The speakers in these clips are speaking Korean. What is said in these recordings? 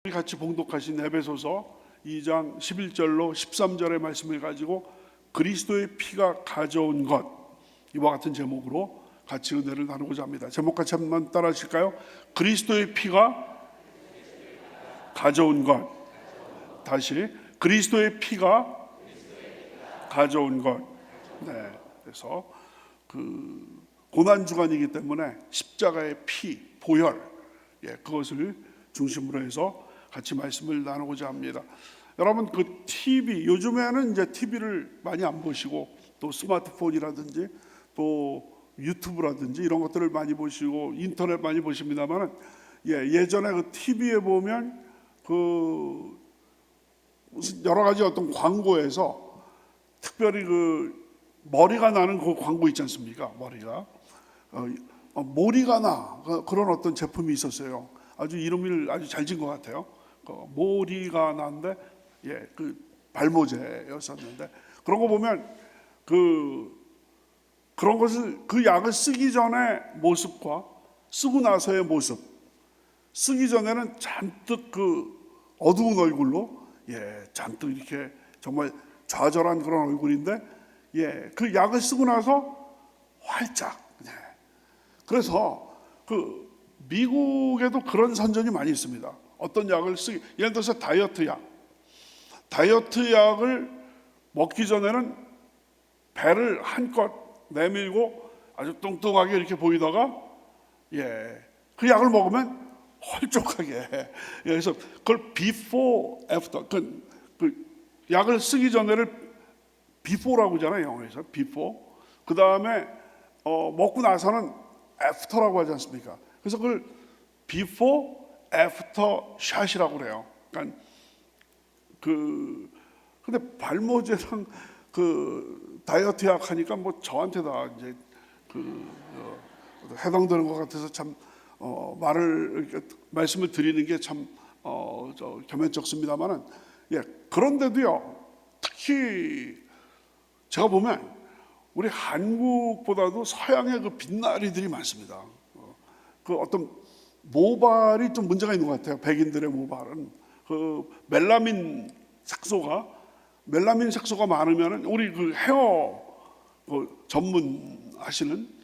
같이 봉독하신 에베소서 2장 11절로 13절의 말씀을 가지고 그리스도의 피가 가져온 것, 이와 같은 제목으로 같이 은혜를 나누고자 합니다. 제목 같이 한번 따라 하실까요? 그리스도의 피가 가져온 것. 다시, 그리스도의 피가 가져온 것. 네, 그래서 고난 주간이기 때문에 십자가의 피, 보혈, 그것을 중심으로 해서 같이 말씀을 나누고자 합니다. 여러분, TV, 요즘에는 이제 TV를 많이 안 보시고 또 스마트폰이라든지 또 유튜브라든지 이런 것들을 많이 보시고 인터넷 많이 보십니다만은, 예전에 TV에 보면 무슨 여러 가지 어떤 광고에서 특별히 머리가 나는 그 광고 있지 않습니까? 모리가 나, 그런 어떤 제품이 있었어요. 아주 이름을 아주 잘 지은 것 같아요. 모리가 나인데, 발모제였었는데, 그런 거 보면 그런 것을, 약을 쓰기 전에 모습과 쓰고 나서의 모습, 쓰기 전에는 잔뜩 어두운 얼굴로, 잔뜩 이렇게 정말 좌절한 그런 얼굴인데, 그 약을 쓰고 나서 활짝. 그래서 미국에도 그런 선전이 많이 있습니다. 어떤 약을 예를 들어서 다이어트 약을 먹기 전에는 배를 한껏 내밀고 아주 뚱뚱하게 이렇게 보이다가, 그 약을 먹으면 홀쭉하게. 그래서 그걸 before, after, 약을 쓰기 전에를 before라고 하잖아요, 영어에서. before. 그 다음에 먹고 나서는 after라고 하지 않습니까? 그래서 그걸 before, after shot이라고 그래요. 그러니까 근데 발모제랑 다이어트 약 하니까 뭐 저한테 다 이제 해당되는 것 같아서 참 말씀을 드리는 게 참 겸연쩍습니다만은, 그런데도요, 특히 제가 보면 우리 한국보다도 서양의 빛나리들이 많습니다. 어떤 모발이 좀 문제가 있는 것 같아요. 백인들의 모발은 멜라민 색소가 많으면은, 우리 헤어 전문하시는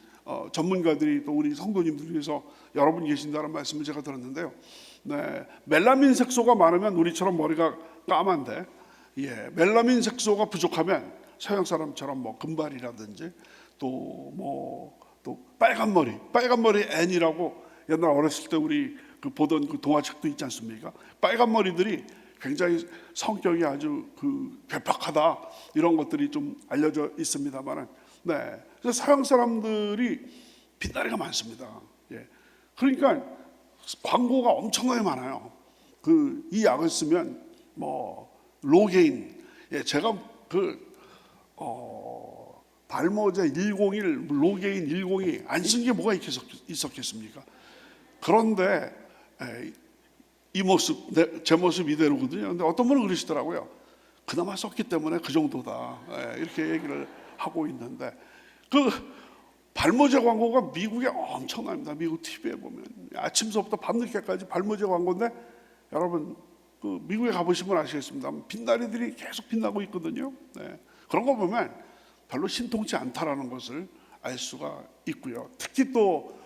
전문가들이, 또 우리 성도님들 위해서 여러분 계신다는 말씀을 제가 들었는데요. 멜라민 색소가 많으면 우리처럼 머리가 까만데, 멜라민 색소가 부족하면 서양 사람처럼 금발이라든지 또 빨간 머리 N이라고 옛날 어렸을 때 우리 보던 동화책도 있지 않습니까? 빨간 머리들이 굉장히 성격이 아주 괴팍하다, 이런 것들이 좀 알려져 있습니다만은, 그래서 서양 사람들이 빛나리가 많습니다. 그러니까 광고가 엄청나게 많아요. 이 약을 쓰면 로게인, 제가 발모제 101, 로게인 102 안 쓴 게 뭐가 있었겠습니까? 그런데 제 모습 이대로거든요. 근데 어떤 분은 그러시더라고요. 그나마 썼기 때문에 그 정도다, 이렇게 얘기를 하고 있는데, 발모제 광고가 미국에 엄청납니다. 미국 TV에 보면 아침서부터 밤늦게까지 발모제 광고인데, 여러분 미국에 가보시면 아시겠습니다. 빛나리들이 계속 빛나고 있거든요. 그런 거 보면 별로 신통치 않다라는 것을 알 수가 있고요. 특히 또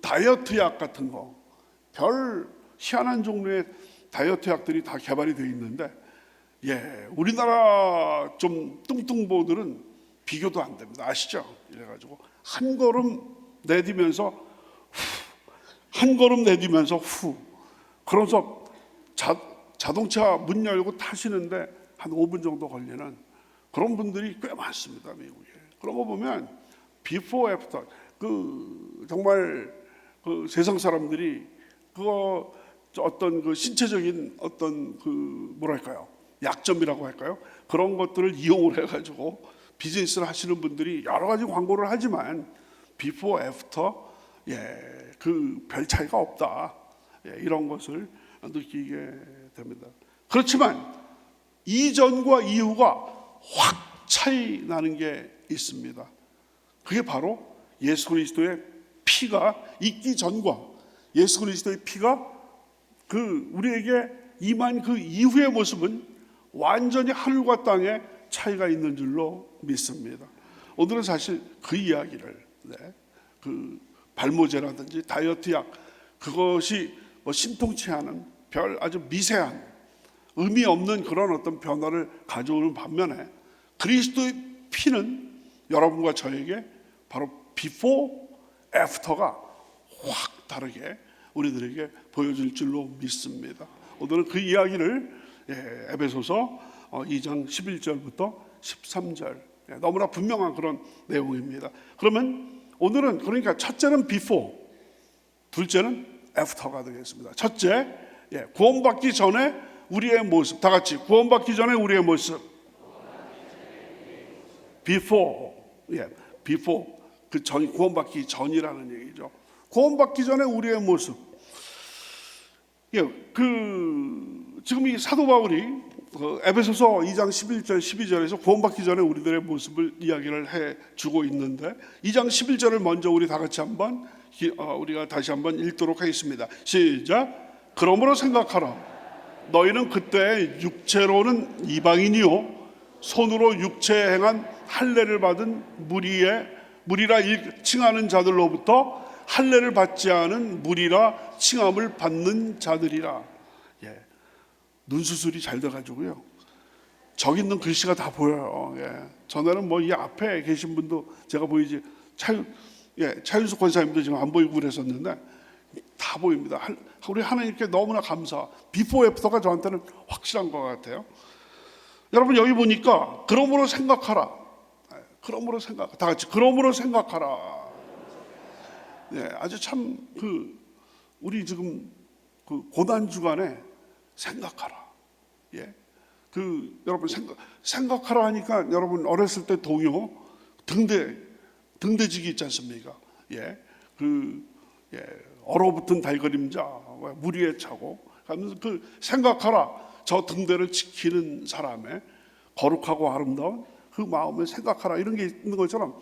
다이어트 약 같은 거, 별 희한한 종류의 다이어트 약들이 다 개발이 되어 있는데, 우리나라 좀 뚱뚱보들은 비교도 안 됩니다. 아시죠? 이래가지고 한 걸음 내디면서 후, 그러면서 자동차 문 열고 타시는데 한 5분 정도 걸리는 그런 분들이 꽤 많습니다, 미국에. 그런 거 보면 before, after, 정말 세상 사람들이 어떤 신체적인 어떤 뭐랄까요, 약점이라고 할까요? 그런 것들을 이용을 해가지고 비즈니스를 하시는 분들이 여러 가지 광고를 하지만 before, after, 별 차이가 없다, 이런 것을 느끼게 됩니다. 그렇지만 이전과 이후가 확 차이 나는 게 있습니다. 그게 바로 예수 그리스도의 피가 있기 전과 예수 그리스도의 피가 우리에게 임한 그 이후의 모습은 완전히 하늘과 땅의 차이가 있는 줄로 믿습니다. 오늘은 사실 그 이야기를 그 발모제라든지 다이어트 약, 그것이 뭐 신통치 않은 별 아주 미세한 의미 없는 그런 어떤 변화를 가져오는 반면에 그리스도의 피는 여러분과 저에게 바로 before, after가 확 다르게 우리들에게 보여줄 줄로 믿습니다. 오늘은 그 이야기를 에베소서 2장 11절부터 13절, 너무나 분명한 그런 내용입니다. 그러면 오늘은 그러니까 첫째는 before, 둘째는 after가 되겠습니다. 첫째, 구원받기 전에 우리의 모습, 다 같이 구원받기 전에 우리의 모습. before, before, 그 전, 구원받기 전이라는 얘기죠. 구원받기 전에 우리의 모습. 지금 이 사도 바울이 에베소서 2장 11절 12절에서 구원받기 전에 우리들의 모습을 이야기를 해주고 있는데 2장 11절을 먼저 우리 다 같이 한번 우리가 다시 한번 읽도록 하겠습니다. 시작. 그러므로 생각하라. 너희는 그때 육체로는 이방인이요 손으로 육체에 행한 할례를 받은 무리라 칭하는 자들로부터 할례를 받지 않은 무리라 칭함을 받는 자들이라. 눈수술이 잘 돼가지고요, 저기 있는 글씨가 다 보여요. 전에는 뭐 이 앞에 계신 분도 제가 보이지, 차윤숙 권사님도 지금 안 보이고 그랬었는데 다 보입니다. 우리 하나님께 너무나 감사. 비포 애프터가 저한테는 확실한 것 같아요. 여러분 여기 보니까 그러므로 생각하라. 그러므로 다 같이 그러므로 생각하라. 아주 참 우리 지금 고난 주간에 생각하라. 여러분 생각하라 하니까 여러분 어렸을 때 동요 등대지기 있지 않습니까? 얼어붙은 달그림자 무리에 차고 하면서 생각하라. 저 등대를 지키는 사람의 거룩하고 아름다운 그 마음을 생각하라. 이런 게 있는 것처럼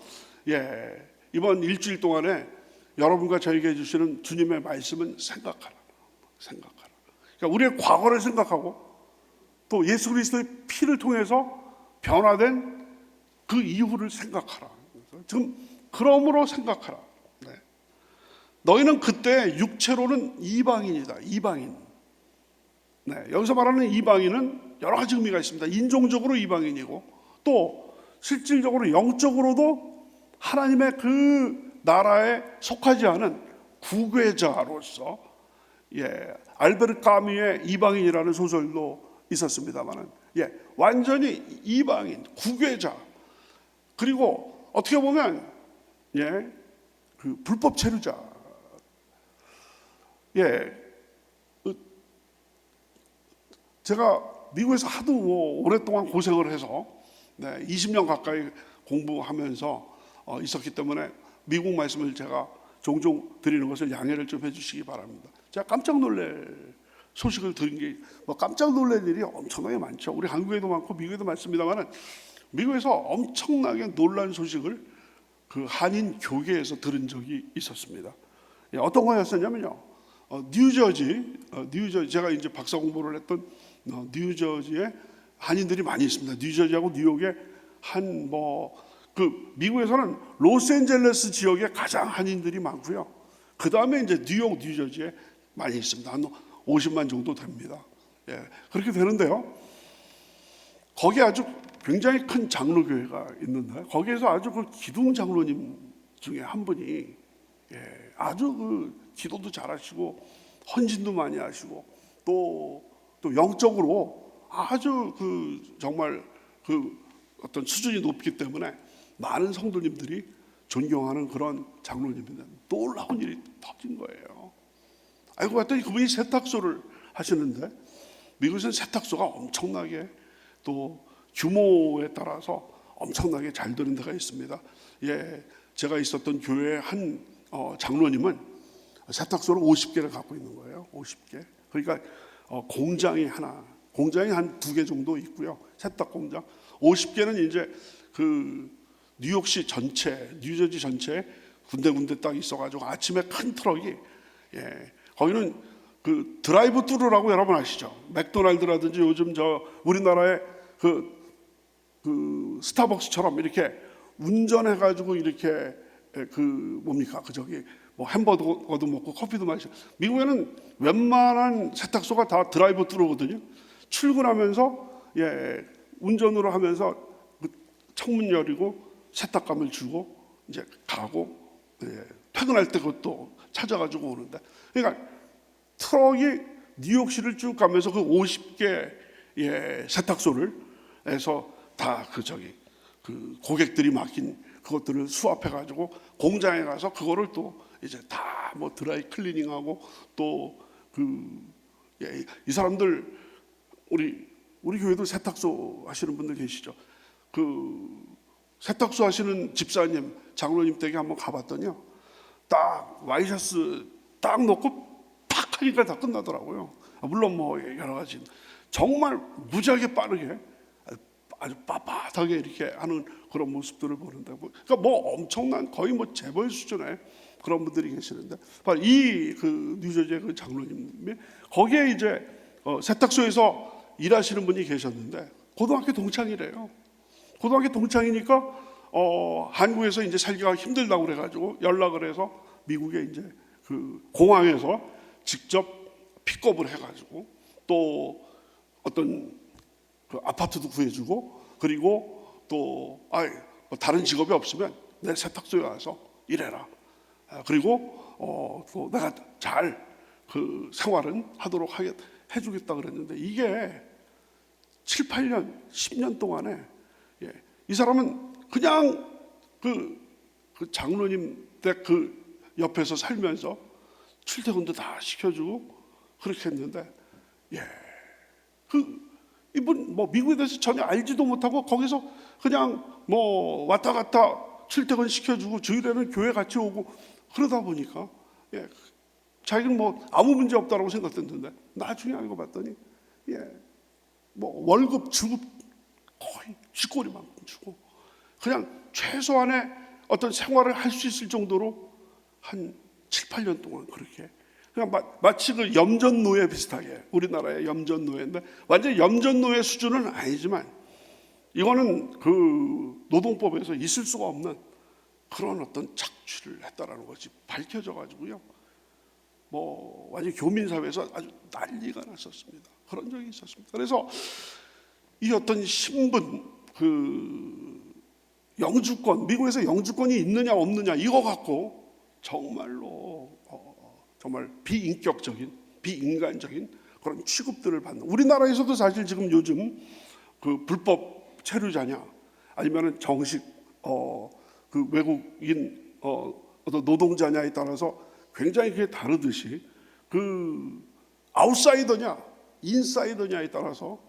이번 일주일 동안에 여러분과 저에게 주시는 주님의 말씀은 생각하라. 그러니까 우리의 과거를 생각하고 또 예수 그리스도의 피를 통해서 변화된 그 이후를 생각하라. 지금 그러므로 생각하라. 너희는 그때 육체로는 이방인이다. 이방인. 여기서 말하는 이방인은 여러 가지 의미가 있습니다. 인종적으로 이방인이고 또 실질적으로 영적으로도 하나님의 그 나라에 속하지 않은 구괴자로서 알베르 까뮈의 이방인이라는 소설도 있었습니다만은 완전히 이방인, 구괴자, 그리고 어떻게 보면 그 불법 체류자. 제가 미국에서 하도 오랫동안 고생을 해서 20년 가까이 공부하면서 있었기 때문에 미국 말씀을 제가 종종 드리는 것을 양해를 좀 해주시기 바랍니다. 제가 깜짝 놀랄 소식을 들은 게 깜짝 놀랄 일이 엄청나게 많죠. 우리 한국에도 많고 미국에도 많습니다만 미국에서 엄청나게 놀란 소식을 그 한인 교계에서 들은 적이 있었습니다. 어떤 거였었냐면요, 뉴저지 제가 이제 박사 공부를 했던 뉴저지에 한인들이 많이 있습니다. 뉴저지하고 뉴욕에 미국에서는 로스앤젤레스 지역에 가장 한인들이 많고요. 그 다음에 이제 뉴욕, 뉴저지에 많이 있습니다. 한 50만 정도 됩니다. 그렇게 되는데요. 거기에 아주 굉장히 큰 장로교회가 있는데 거기에서 아주 그 기둥 장로님 중에 한 분이 아주 기도도 잘하시고 헌신도 많이 하시고 또 영적으로 아주 정말 어떤 수준이 높기 때문에 많은 성도님들이 존경하는 그런 장로님인데 놀라운 일이 터진 거예요. 알고 봤더니 그분이 세탁소를 하시는데 미국에서는 세탁소가 엄청나게 또 규모에 따라서 엄청나게 잘 되는 데가 있습니다. 제가 있었던 교회의 한 장로님은 세탁소를 50개를 갖고 있는 거예요. 50개. 그러니까 공장이 한 2개 정도 있고요. 세탁 공장 50개는 이제 뉴욕시 전체, 뉴저지 전체에 군데군데 딱 있어가지고 아침에 큰 트럭이 거기는 그 드라이브 뚜루라고 여러분 아시죠? 맥도날드라든지 요즘 저 우리나라의 그 스타벅스처럼 이렇게 운전해가지고 이렇게 그 뭡니까 그 저기 뭐 햄버거도 먹고 커피도 마시고, 미국에는 웬만한 세탁소가 다 드라이브 뚜루거든요. 출근하면서 운전으로 하면서 그 창문 열리고 세탁감을 주고 이제 가고, 퇴근할 때 그것도 찾아가지고 오는데, 그러니까 트럭이 뉴욕시를 쭉 가면서 그 50개 세탁소를 해서 다 그 고객들이 맡긴 그것들을 수합해 가지고 공장에 가서 그거를 또 이제 다 뭐 드라이 클리닝하고, 또 이 사람들 우리 교회도 세탁소 하시는 분들 계시죠? 그 세탁소 하시는 집사님, 장로님 댁에 한번 가봤더니요, 딱 와이셔츠 딱 놓고 팍 하니까 다 끝나더라고요. 물론 뭐 여러 가지 정말 무지하게 빠르게 아주 빳빳하게 이렇게 하는 그런 모습들을 보는데, 그러니까 뭐 엄청난 거의 뭐 재벌 수준의 그런 분들이 계시는데, 바로 이 그 뉴저지의 그 장로님이 거기에 이제 세탁소에서 일하시는 분이 계셨는데 고등학교 동창이래요. 고등학교 동창이니까 한국에서 이제 살기가 힘들다고 그래가지고 연락을 해서 미국에 이제 그 공항에서 직접 픽업을 해가지고, 또 어떤 그 아파트도 구해주고, 그리고 또 뭐 다른 직업이 없으면 내 세탁소에 와서 일해라. 그리고 또 내가 잘 그 생활은 하도록 해주겠다 그랬는데, 이게 7, 8년, 10년 동안에 이 사람은 그냥 그 장로님 댁 그 옆에서 살면서 출퇴근도 다 시켜주고 그렇게 했는데, 이분 뭐 미국에 대해서 전혀 알지도 못하고 거기서 그냥 뭐 왔다 갔다 출퇴근 시켜주고 주일에는 교회 같이 오고 그러다 보니까 자기는 뭐 아무 문제 없다라고 생각했는데, 나중에 알고 봤더니 뭐 월급 주급 거의 쥐꼬리만큼 주고 그냥 최소한의 어떤 생활을 할 수 있을 정도로 한 7, 8년 동안 그렇게 그냥 마치 그 염전노예 비슷하게, 우리나라의 염전노예인데 완전 염전노예 수준은 아니지만 이거는 그 노동법에서 있을 수가 없는 그런 어떤 착취를 했다라는 것이 밝혀져 가지고요, 뭐 완전 교민사회에서 아주 난리가 났었습니다. 그런 적이 있었습니다. 그래서 이 어떤 신분, 그 영주권, 미국에서 영주권이 있느냐 없느냐 이거 갖고 정말로 정말 비인격적인, 비인간적인 그런 취급들을 받는, 우리나라에서도 사실 지금 요즘 그 불법 체류자냐 아니면은 정식 그 외국인 어떤 노동자냐에 따라서 굉장히 그게 다르듯이, 그 아웃사이더냐 인사이더냐에 따라서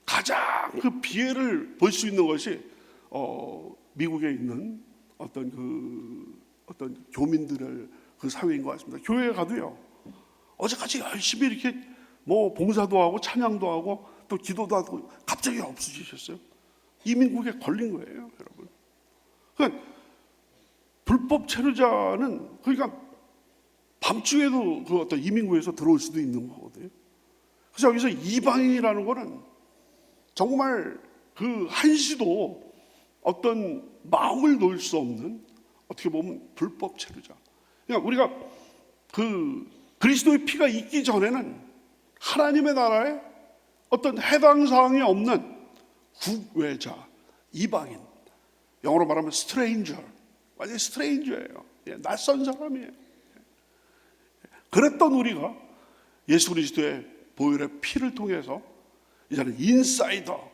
가장 그 피해를 볼 수 있는 것이 미국에 있는 어떤 교민들의 그 사회인 것 같습니다. 교회에 가도요, 어제까지 열심히 이렇게 뭐 봉사도 하고 찬양도 하고 또 기도도 하고 갑자기 없어지셨어요. 이민국에 걸린 거예요, 여러분. 그러니까 불법 체류자는 그러니까 밤중에도 그 어떤 이민국에서 들어올 수도 있는 거거든요. 그래서 여기서 이방인이라는 거는 정말 그 한시도 어떤 마음을 놓을 수 없는, 어떻게 보면 불법 체류자. 그러니까 우리가 그 그리스도의 피가 있기 전에는 하나님의 나라에 어떤 해당 사항이 없는 국외자, 이방인, 영어로 말하면 stranger, 완전히 stranger예요. 낯선 사람이에요. 그랬던 우리가 예수 그리스도의 보혈의 피를 통해서 이제는 인사이더,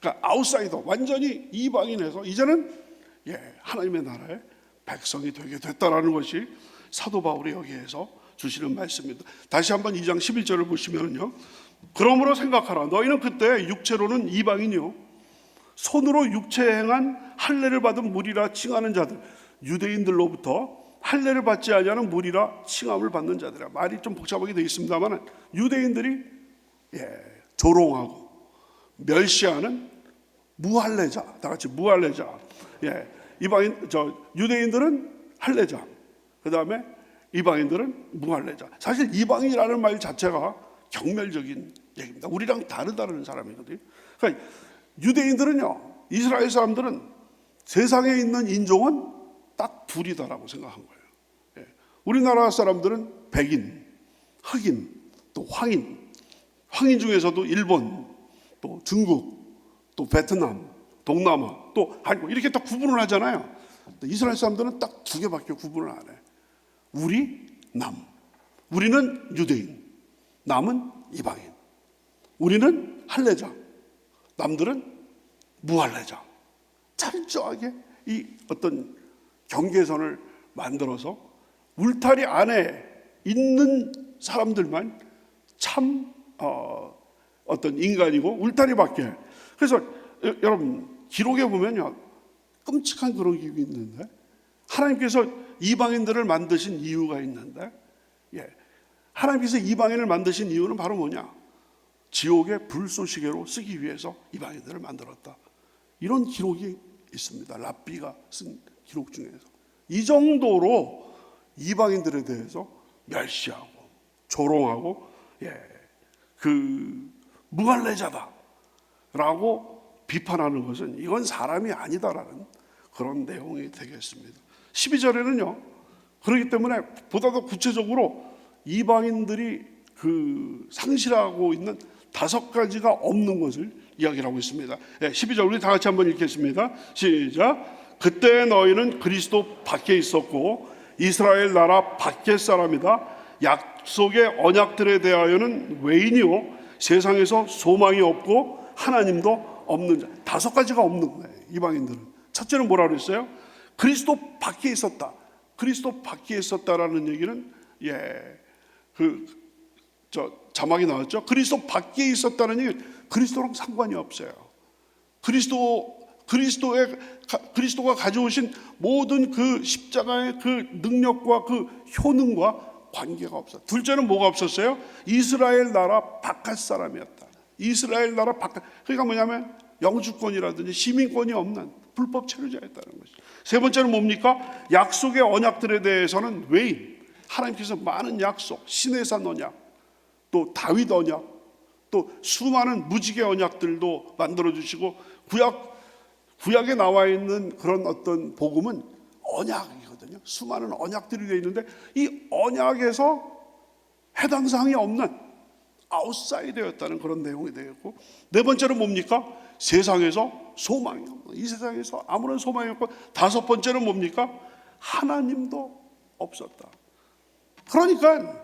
그러니까 아웃사이더, 완전히 이방인에서 이제는 하나님의 나라의 백성이 되게 됐다라는 것이 사도 바울이 여기에서 주시는 말씀입니다. 다시 한번 2장 11절을 보시면요, 그러므로 생각하라. 너희는 그때 육체로는 이방인이요 손으로 육체에 행한 할례를 받은 무리라 칭하는 자들, 유대인들로부터 할례를 받지 아니하는 무리라 칭함을 받는 자들이라. 말이 좀 복잡하게 되어 있습니다만, 유대인들이 조롱하고 멸시하는 무할례자, 다 같이 무할례자. 이방인 유대인들은 할례자, 그 다음에 이방인들은 무할례자. 사실 이방인이라는 말 자체가 경멸적인 얘기입니다. 우리랑 다르다는 사람이거든요. 그러니까 유대인들은요, 이스라엘 사람들은 세상에 있는 인종은 딱 둘이다라고 생각한 거예요. 예. 우리나라 사람들은 백인, 흑인, 또 황인, 황인 중에서도 일본, 또 중국, 또 베트남, 동남아, 또 한국 이렇게 딱 구분을 하잖아요. 이스라엘 사람들은 딱 두 개밖에 구분을 안 해. 우리, 남. 우리는 유대인, 남은 이방인. 우리는 할례자, 남들은 무할례자. 철저하게 이 어떤 경계선을 만들어서 울타리 안에 있는 사람들만 참 어떤 인간이고 울타리 밖에. 그래서 여러분 기록에 보면요, 끔찍한 그런 기록이 있는데, 하나님께서 이방인들을 만드신 이유가 있는데, 하나님께서 이방인을 만드신 이유는 바로 뭐냐? 지옥의 불쏘시개로 쓰기 위해서 이방인들을 만들었다. 이런 기록이 있습니다. 랍비가 쓴 기록 중에서. 이 정도로 이방인들에 대해서 멸시하고 조롱하고 그 무할례자다라고 비판하는 것은 이건 사람이 아니다라는 그런 내용이 되겠습니다. 12절에는요, 그렇기 때문에 보다 더 구체적으로 이방인들이 그 상실하고 있는 5가지가 없는 것을 이야기를 하고 있습니다. 12절 우리 다 같이 한번 읽겠습니다. 시작. 그때 너희는 그리스도 밖에 있었고 이스라엘 나라 밖의 사람이다. 약속의 언약들에 대하여는 외인이요 세상에서 소망이 없고 하나님도 없는 자. 5가지가 없는 거예요, 이방인들은. 첫째는 뭐라 그랬어요? 그리스도 밖에 있었다. 그리스도 밖에 있었다라는 얘기는 자막이 나왔죠. 그리스도 밖에 있었다는 얘기는 그리스도랑 상관이 없어요. 그리스도가 가져오신 모든 그 십자가의 그 능력과 그 효능과 관계가 없어. 둘째는 뭐가 없었어요? 이스라엘 나라 바깥 사람이었다. 이스라엘 나라 바깥. 그러니까 뭐냐면 영주권이라든지 시민권이 없는 불법 체류자였다는 것이죠. 세 번째는 뭡니까? 약속의 언약들에 대해서는 외인. 하나님께서 많은 약속, 시내산 언약, 또 다윗 언약, 또 수많은 무지개 언약들도 만들어 주시고, 구약에 나와 있는 그런 어떤 복음은 언약이거든요. 수많은 언약들이 되어 있는데 이 언약에서 해당 사항이 없는 아웃사이더였다는 그런 내용이 되겠고, 네 번째는 뭡니까? 세상에서 소망이 없는, 이 세상에서 아무런 소망이 없고, 5번째는 뭡니까? 하나님도 없었다. 그러니까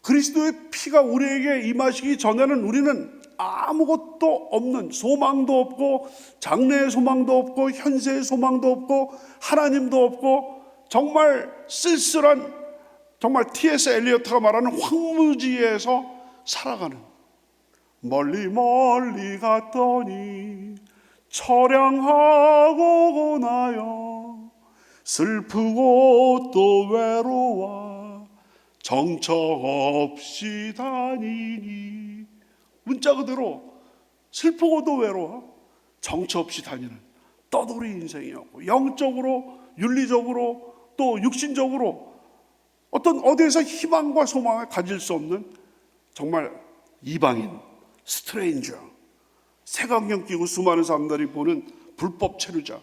그리스도의 피가 우리에게 임하시기 전에는 우리는 아무것도 없는, 소망도 없고 장래의 소망도 없고 현세의 소망도 없고 하나님도 없고, 정말 쓸쓸한, 정말 T.S. 엘리어트가 말하는 황무지에서 살아가는, 멀리 멀리 갔더니 처량하고 고나여 슬프고 또 외로워 정처 없이 다니니. 문자 그대로 슬프고도 외로워 정처 없이 다니는 떠돌이 인생이었고, 영적으로, 윤리적으로, 또 육신적으로 어디에서 희망과 소망을 가질 수 없는 정말 이방인, 스트레인저, 색안경 끼고 수많은 사람들이 보는 불법 체류자.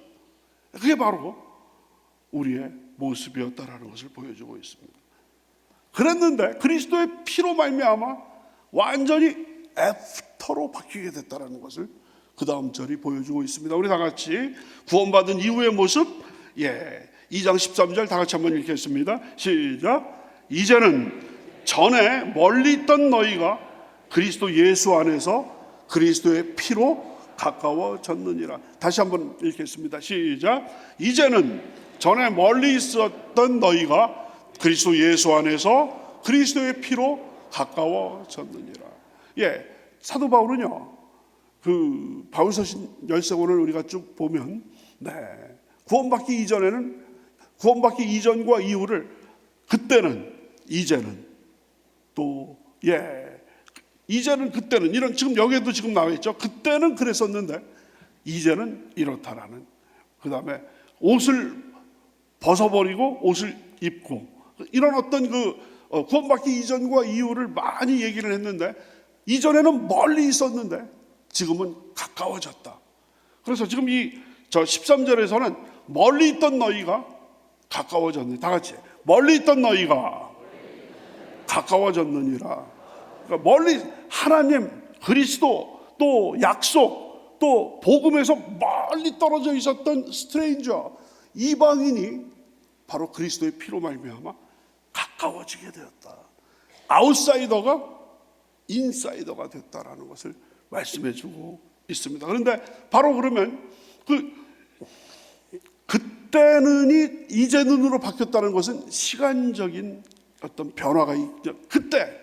그게 바로 우리의 모습이었다라는 것을 보여주고 있습니다. 그랬는데 그리스도의 피로 말미암아 완전히 애프터로 바뀌게 됐다는 것을 그 다음 절이 보여주고 있습니다. 우리 다 같이 구원받은 이후의 모습, 2장 13절 다 같이 한번 읽겠습니다. 시작. 이제는 전에 멀리 있던 너희가 그리스도 예수 안에서 그리스도의 피로 가까워졌느니라. 다시 한번 읽겠습니다. 시작. 이제는 전에 멀리 있었던 너희가 그리스도 예수 안에서 그리스도의 피로 가까워졌느니라. 사도 바울은요, 그 바울서신 13권을 우리가 쭉 보면, 구원받기 이전과 이후를, 그때는, 이제는, 또 이제는, 그때는, 이런, 지금 여기에도 지금 나와 있죠. 그때는 그랬었는데 이제는 이렇다라는. 그 다음에 옷을 벗어버리고 옷을 입고, 이런 어떤 구원받기 이전과 이후를 많이 얘기를 했는데, 이전에는 멀리 있었는데 지금은 가까워졌다. 그래서 지금 저 13절에서는 멀리 있던 너희가 가까워졌느니, 다 같이 멀리 있던 너희가 가까워졌느니라. 그러니까 멀리 하나님, 그리스도, 또 약속, 또 복음에서 멀리 떨어져 있었던 스트레인저, 이방인이 바로 그리스도의 피로 말미암아 가까워지게 되었다. 아웃사이더가 인사이더가 됐다라는 것을 말씀해주고 있습니다. 그런데 바로 그러면 그때는 이제는으로 바뀌었다는 것은 시간적인 어떤 변화가 있죠. 그때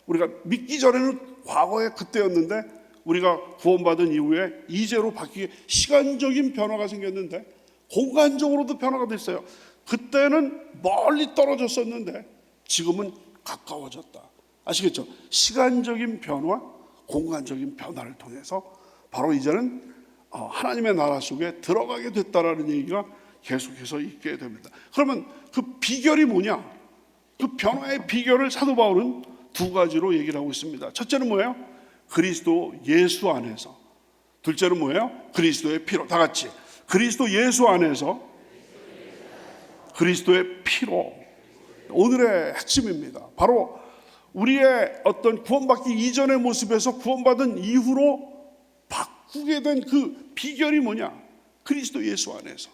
우리가 믿기 전에는 과거의 그때였는데, 우리가 구원받은 이후에 이제로 바뀌게 시간적인 변화가 생겼는데, 공간적으로도 변화가 됐어요. 그때는 멀리 떨어졌었는데 지금은 가까워졌다. 아시겠죠? 시간적인 변화, 공간적인 변화를 통해서 바로 이제는 하나님의 나라 속에 들어가게 됐다라는 얘기가 계속해서 있게 됩니다. 그러면 그 비결이 뭐냐? 그 변화의 비결을 사도 바울은 두 가지로 얘기를 하고 있습니다. 첫째는 뭐예요? 그리스도 예수 안에서. 둘째는 뭐예요? 그리스도의 피로. 다 같이 그리스도 예수 안에서, 그리스도의 피로. 오늘의 핵심입니다. 바로 우리의 어떤 구원받기 이전의 모습에서 구원받은 이후로 바꾸게 된 그 비결이 뭐냐? 그리스도 예수 안에서,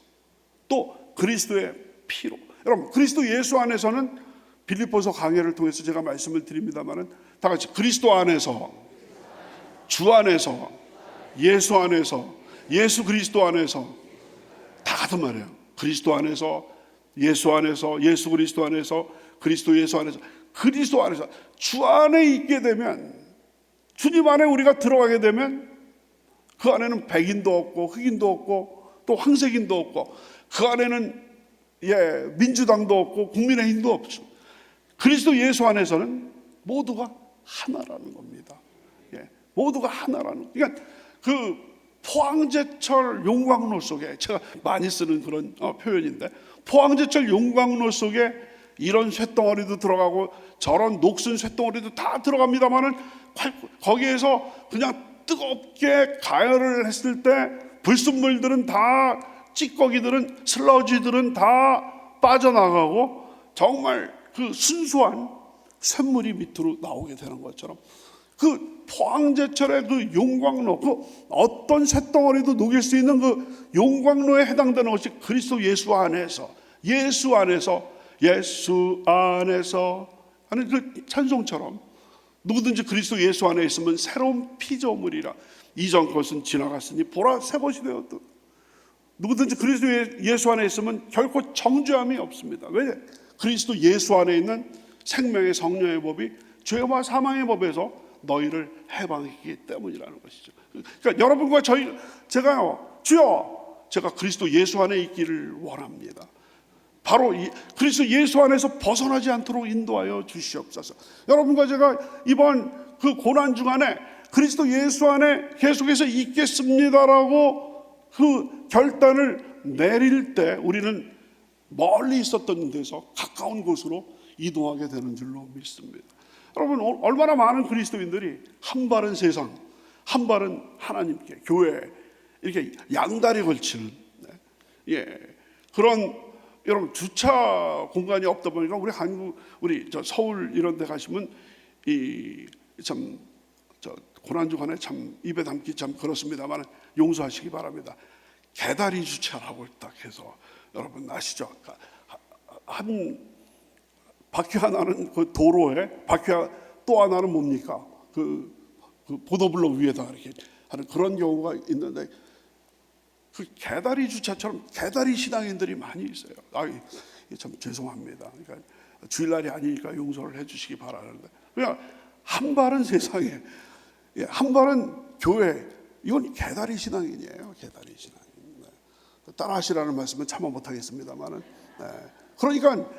또 그리스도의 피로. 여러분, 그리스도 예수 안에서는 빌립보서 강해를 통해서 제가 말씀을 드립니다만은, 다 같이 그리스도 안에서, 주 안에서, 예수 안에서, 예수 그리스도 안에서, 다 같은 말이에요. 그리스도 안에서, 예수 안에서, 예수 그리스도 안에서, 그리스도 예수 안에서, 그리스도 안에서. 주 안에 있게 되면, 주님 안에 우리가 들어가게 되면 그 안에는 백인도 없고 흑인도 없고 또 황색인도 없고, 그 안에는 민주당도 없고 국민의힘도 없죠. 그리스도 예수 안에서는 모두가 하나라는 겁니다. 모두가 하나라는. 그러니까 그 포항제철 용광로 속에, 제가 많이 쓰는 그런 표현인데, 포항제철 용광로 속에 이런 쇳덩어리도 들어가고 저런 녹슨 쇳덩어리도 다 들어갑니다만은, 거기에서 그냥 뜨겁게 가열을 했을 때 불순물들은 다, 찌꺼기들은, 슬러지들은 다 빠져나가고 정말 그 순수한 쇳물이 밑으로 나오게 되는 것처럼, 그 포항제철의 그 용광로, 그 어떤 쇳덩어리도 녹일 수 있는 그 용광로에 해당되는 것이 그리스도 예수 안에서, 예수 안에서, 예수 안에서 하는 그 찬송처럼, 누구든지 그리스도 예수 안에 있으면 새로운 피조물이라, 이전 것은 지나갔으니 보라 새 것이 되었다. 누구든지 그리스도 예수 안에 있으면 결코 정죄함이 없습니다. 왜? 그리스도 예수 안에 있는 생명의 성령의 법이 죄와 사망의 법에서 너희를 해방했기 때문이라는 것이죠. 그러니까 여러분과 제가요, 주여, 제가 그리스도 예수 안에 있기를 원합니다. 바로 그리스도 예수 안에서 벗어나지 않도록 인도하여 주시옵소서. 여러분과 제가 이번 그 고난 중간에 그리스도 예수 안에 계속해서 있겠습니다라고 그 결단을 내릴 때, 우리는 멀리 있었던 데서 가까운 곳으로 이동하게 되는 줄로 믿습니다. 여러분, 얼마나 많은 그리스도인들이 한 발은 세상, 한 발은 하나님께, 교회, 이렇게 양다리 걸치는 그런, 여러분, 주차 공간이 없다 보니까 우리 한국, 저 서울 이런 데 가시면 저 고난 주간에 참 입에 담기 참 그렇습니다만 용서하시기 바랍니다. 개다리 주차라고 딱 해서, 여러분 아시죠? 한 바퀴 하나는 그 도로에, 바퀴 또 하나는 뭡니까? 그 보도블록 위에다 이렇게 하는 그런 경우가 있는데, 그 개다리 주차처럼 개다리 신앙인들이 많이 있어요. 참 죄송합니다. 그러니까 주일날이 아니니까 용서를 해주시기 바라는데, 그냥 한 발은 세상에, 한 발은 교회. 이건 개다리 신앙인이에요. 개다리 신앙인. 따라하시라는 말씀은 참아 못하겠습니다만은. 그러니까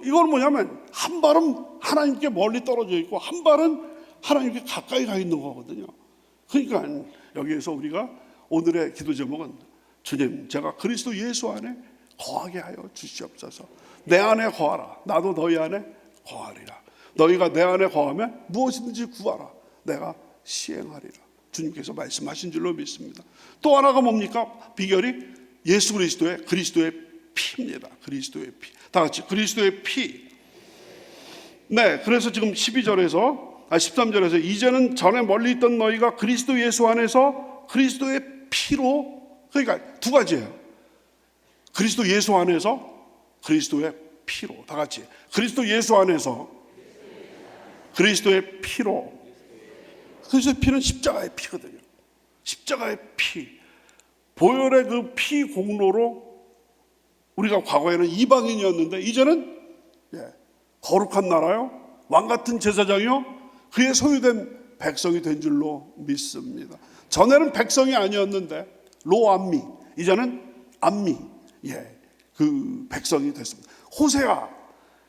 이건 뭐냐면, 한 발은 하나님께 멀리 떨어져 있고 한 발은 하나님께 가까이 가 있는 거거든요. 그러니까 여기에서 우리가 오늘의 기도 제목은, 주님, 제가 그리스도 예수 안에 거하게 하여 주시옵소서. 내 안에 거하라. 나도 너희 안에 거하리라. 너희가 내 안에 거하면 무엇이든지 구하라. 내가 시행하리라. 주님께서 말씀하신 줄로 믿습니다. 또 하나가 뭡니까? 비결이 예수 그리스도의 피입니다. 그리스도의 피. 다 같이 그리스도의 피. 네, 그래서 지금 13절에서 이제는 전에 멀리 있던 너희가 그리스도 예수 안에서 그리스도의 피로, 그러니까 두 가지예요. 그리스도 예수 안에서 그리스도의 피로. 다 같이 그리스도 예수 안에서 그리스도의 피로. 그리스도의 피는 십자가의 피거든요. 십자가의 피. 보혈의 그 피 공로로 우리가 과거에는 이방인이었는데 이제는 거룩한 나라요, 왕같은 제사장이요, 그의 소유된 백성이 된 줄로 믿습니다. 전에는 백성이 아니었는데 로암미, 이제는 암미, 그 백성이 됐습니다. 호세아,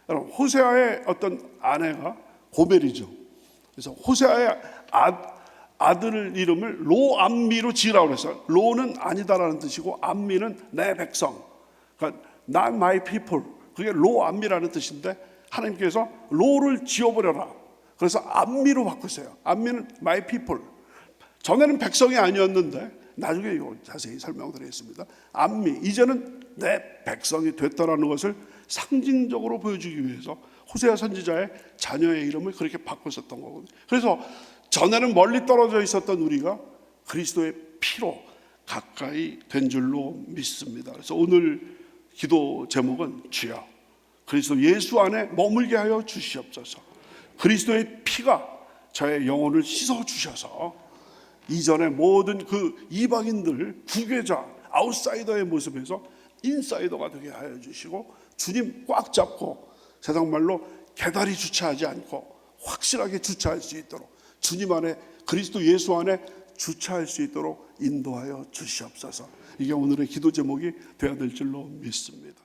여러분 호세아의 어떤 아내가 고멜이죠. 그래서 호세아의 아들 이름을 로암미로 지으라고 그랬어요. 로는 아니다라는 뜻이고 암미는 내 백성, 그러니까 not my people, 그게 로암미라는 뜻인데 하나님께서 로를 지워버려라. 그래서 암미로 바꾸세요. 암미는 my people. 전에는 백성이 아니었는데 나중에 이거 자세히 설명드리겠습니다. 암미, 이제는 내 백성이 됐다라는 것을 상징적으로 보여주기 위해서 호세아 선지자의 자녀의 이름을 그렇게 바꿨었던 거거든요. 그래서 전에는 멀리 떨어져 있었던 우리가 그리스도의 피로 가까이 된 줄로 믿습니다. 그래서 오늘 기도 제목은 주여 그리스도 예수 안에 머물게 하여 주시옵소서. 그리스도의 피가 저의 영혼을 씻어 주셔서 이전의 모든 그 이방인들, 구괴자, 아웃사이더의 모습에서 인사이더가 되게 하여 주시고 주님 꽉 잡고 세상 말로 개다리 주차하지 않고 확실하게 주차할 수 있도록 주님 안에, 그리스도 예수 안에 주차할 수 있도록 인도하여 주시옵소서. 이게 오늘의 기도 제목이 되어야 될 줄로 믿습니다.